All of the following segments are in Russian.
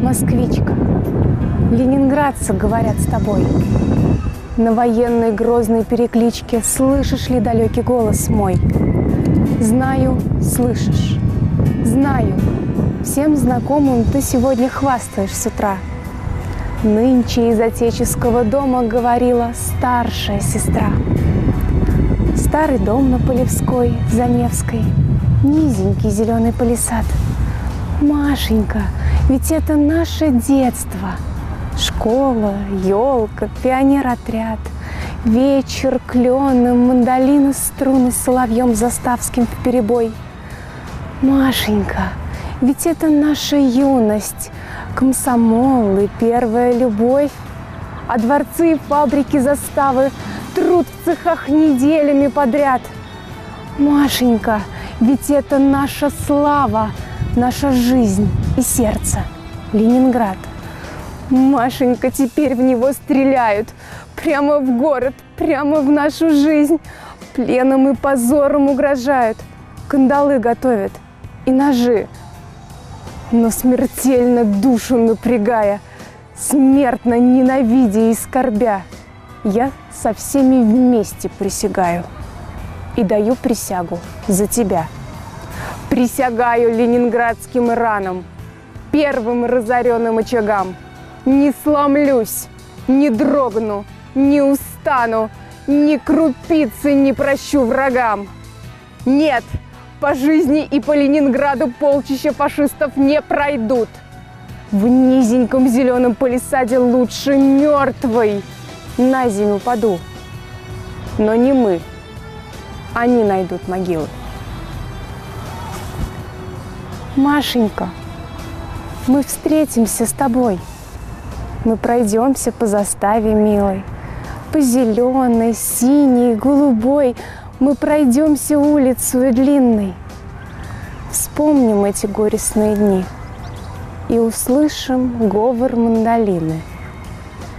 москвичка, ленинградцы говорят с тобой. На военной грозной перекличке слышишь ли далекий голос мой? Знаю, слышишь, знаю, всем знакомым ты сегодня хвастаешь с утра. Нынче из отеческого дома говорила старшая сестра. Старый дом на Полевской, за Невской, низенький зеленый палисад. Машенька, ведь это наше детство. Школа, елка, пионер-отряд, вечер кленом, мандолины, струны с соловьем заставским вперебой. Машенька, ведь это наша юность, комсомол и первая любовь, а дворцы и фабрики, заставы, труд в цехах неделями подряд. Машенька, ведь это наша слава, наша жизнь и сердце, Ленинград. Машенька, теперь в него стреляют, прямо в город, прямо в нашу жизнь, пленом и позором угрожают, кандалы готовят и ножи, но смертельно душу напрягая, смертно ненавидя и скорбя, я со всеми вместе присягаю и даю присягу за тебя. Присягаю ленинградским ранам, первым разоренным очагам. Не сломлюсь, не дрогну, не устану, ни крупицы не прощу врагам. Нет, по жизни и по Ленинграду полчища фашистов не пройдут. В низеньком зеленом палисаде лучше мертвой на зиму упаду. Но не мы, они найдут могилы. Машенька, мы встретимся с тобой. Мы пройдемся по заставе милой, по зеленой, синей, голубой. Мы пройдемся улицей длинной. Вспомним эти горестные дни и услышим говор мандолины,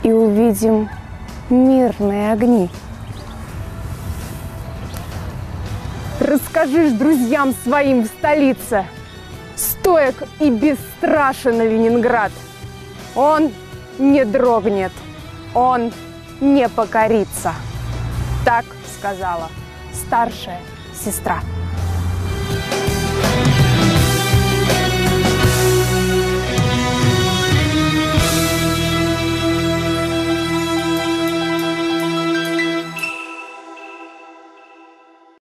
и увидим мирные огни. Расскажешь друзьям своим в столице, стоек и бесстрашен Ленинград. Он не дрогнет, он не покорится. Так сказала старшая сестра.